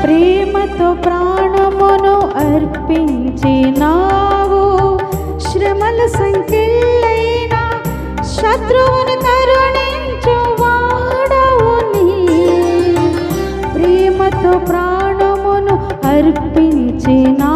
ప్రేమతో ప్రాణమును అర్పించినావు. శ్రమల సంఖ్యలైన శత్రువును కరుణించు వాడవు నీ. ప్రేమతో ప్రాణమును అర్పించినావు.